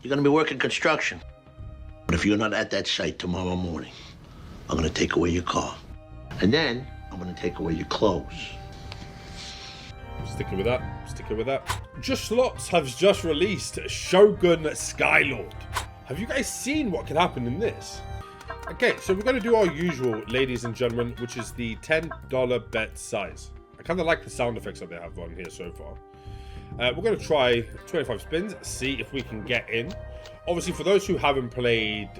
You're gonna be working construction. But if you're not at that site tomorrow morning, I'm gonna take away your car. And then I'm gonna take away your clothes. Sticking with that. Sticking with that. Just Lots has just released Shogun Skylord. Have you guys seen what can happen in this? Okay, so we're going to do our usual, ladies and gentlemen, which is the $10 bet size. I kind of like the sound effects that they have on here so far. We're going to try 25 spins, see if we can get in. Obviously, for those who haven't played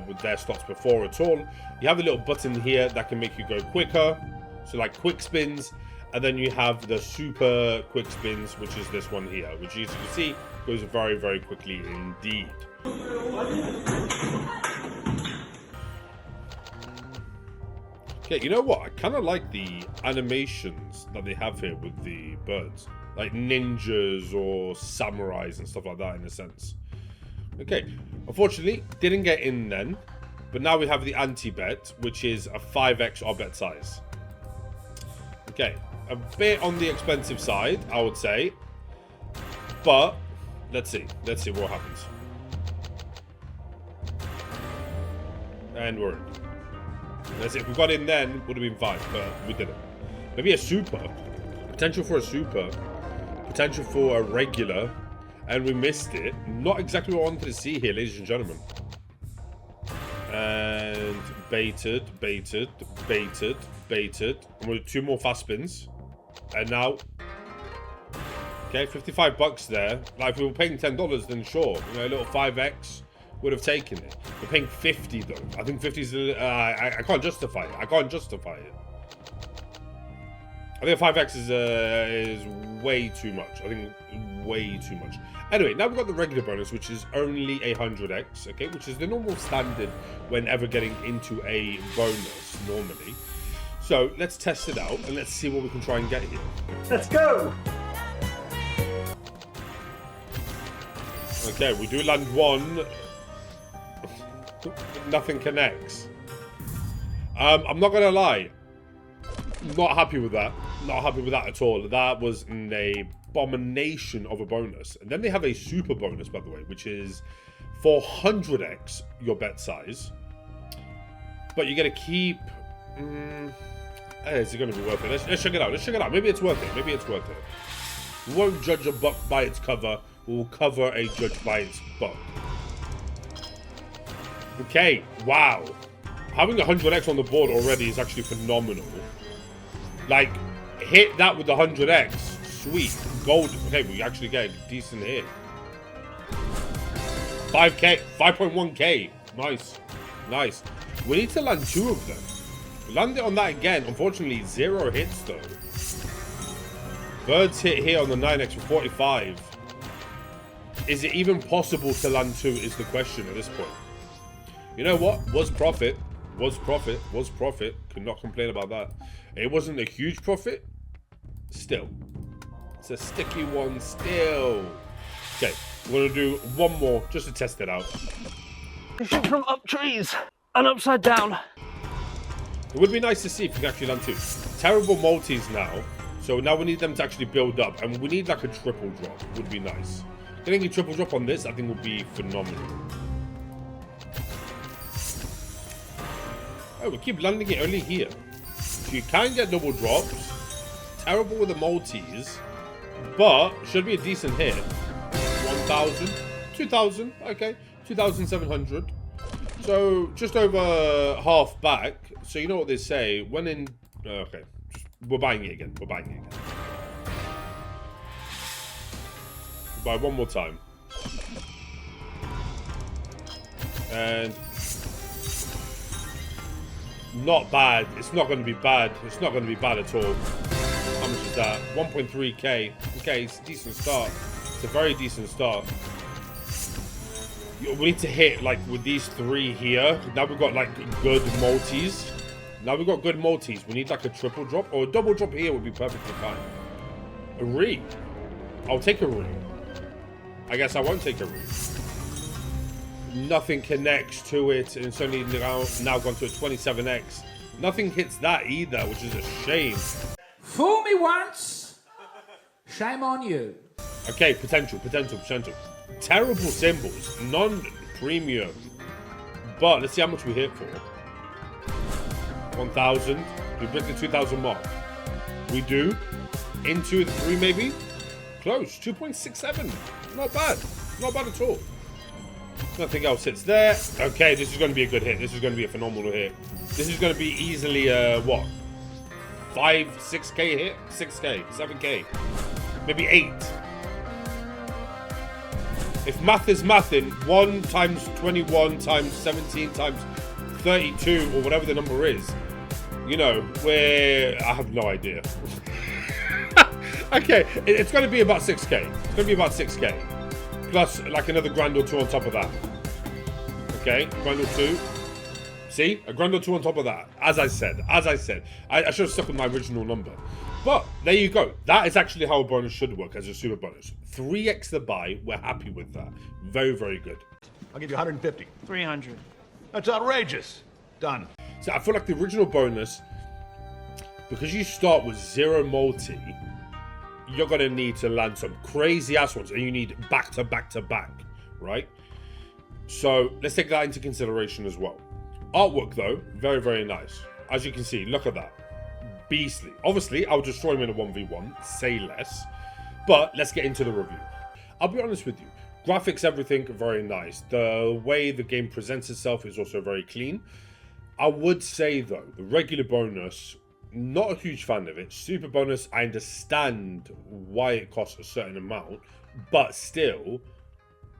with their slots before at all, you have a little button here that can make you go quicker. So like quick spins. And then you have the super quick spins, which is this one here, which as you can see, goes very, very quickly indeed. Okay, you know what? I kind of like the animations that they have here with the birds. Like ninjas or samurais and stuff like that in a sense. Okay, unfortunately, didn't get in then. But now we have the ante-bet, which is a 5x our bet size. Okay, a bit on the expensive side, I would say. But, let's see. Let's see what happens. And we're in. Let's see, if we got in then, would have been fine, but we didn't. Maybe a super. Potential for a super. Potential for a regular. And we missed it. Not exactly what I wanted to see here, ladies and gentlemen. And baited. And we'll do 2 more fast spins. And now, okay, 55 bucks there. Like if we were paying $10, then sure, you know, a little 5x would have taken it. We're paying 50 though. I think 50 is. I can't justify it. I can't justify it. I think 5x is way too much. I think way too much. Anyway, now we've got the regular bonus, which is only 100x, okay, which is the normal standard whenever getting into a bonus normally. So let's test it out and let's see what we can try and get here. Let's go! Okay, we do land one. Nothing connects. I'm not gonna lie. Not happy with that. Not happy with that at all. That was an abomination of a bonus. And then they have a super bonus, by the way, which is 400x your bet size. But you get to keep. Is it going to be worth it? Let's check it out. Let's check it out. Maybe it's worth it. Maybe it's worth it. We won't judge a buck by its cover. We'll cover a judge by its buck. Okay. Wow. Having 100x on the board already is actually phenomenal. Like, hit that with the 100x. Sweet. Gold. Okay, we actually get a decent hit. 5k. 5.1k. Nice. Nice. We need to land 2 of them. Land it on that again. Unfortunately, 0 hits though. Birds hit here on the 9x for 45. Is it even possible to land 2 is the question at this point. You know what? Was profit. Was profit. Was profit. Could not complain about that. It wasn't a huge profit. Still. It's a sticky one still. Okay. We're going to do one more just to test it out. You shoot from up trees and upside down. It would be nice to see if we can actually land 2. Terrible multis now. So now we need them to actually build up. And we need like a triple drop. Would be nice. Getting a triple drop on this, I think, would be phenomenal. Oh, we keep landing it only here. So you can get double drops. Terrible with the multis. But should be a decent hit. 1,000. 2,000. Okay. 2,700. So just over half back. So you know what they say. When in... okay. We're buying it again. We're buying it again. Buy one more time. And... not bad. It's not going to be bad. It's not going to be bad at all. How much is that? 1.3k. Okay, it's a decent start. It's a very decent start. We need to hit, like, with these 3 here. Now we've got, like, good multis. Now we've got good multis. We need, like, a triple drop. Or a double drop here would be perfectly fine. A re. I'll take a re. I guess I won't take a re. Nothing connects to it. And it's only now gone to a 27x. Nothing hits that either, which is a shame. Fool me once. Shame on you. Okay, potential. Terrible symbols. Non-premium. But let's see how much we hit for. 1,000. Do we break the 2,000 mark? We do. Into the 3 maybe? Close. 2.67. Not bad. Not bad at all. Nothing else hits there. Okay, this is going to be a good hit. This is going to be a phenomenal hit. This is going to be easily, what? 5, 6k hit? 6k, 7k. Maybe 8. If math is mathin', 1 times 21 times 17 times 32, or whatever the number is, you know, I have no idea. Okay, it's going to be about 6k. It's going to be about 6k. Plus, like, another grand or 2 on top of that. Okay, grand or 2. See? A grand or 2 on top of that. As I said. I should have stuck with my original number. But, there you go. That is actually how a bonus should work as a super bonus. 3x the buy. We're happy with that. Very, very good. I'll give you 150. 300. That's outrageous. Done. So, I feel like the original bonus, because you start with 0 multi, you're going to need to land some crazy ass ones. And you need back to back to back. Right? So, let's take that into consideration as well. Artwork, though, very, very nice. As you can see, look at that. Beastly. Obviously, I'll destroy him in a 1v1. Say less. But let's get into the review. I'll be honest with you. Graphics, everything, very nice. The way the game presents itself is also very clean. I would say, though, the regular bonus, not a huge fan of it. Super bonus, I understand why it costs a certain amount. But still,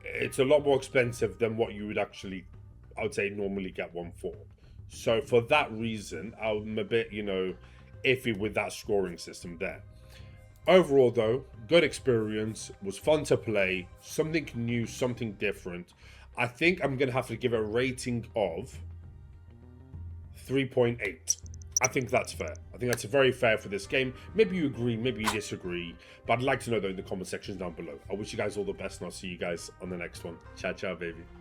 it's a lot more expensive than what you would actually, I would say, normally get one for. So for that reason, I'm a bit, iffy with that scoring system there. Overall, though, good experience. Was fun to play. Something new, something different. I think I'm going to have to give it a rating of 3.8. I think that's fair. I think that's very fair for this game. Maybe you agree, maybe you disagree. But I'd like to know, though, in the comment sections down below. I wish you guys all the best, and I'll see you guys on the next one. Ciao, ciao, baby.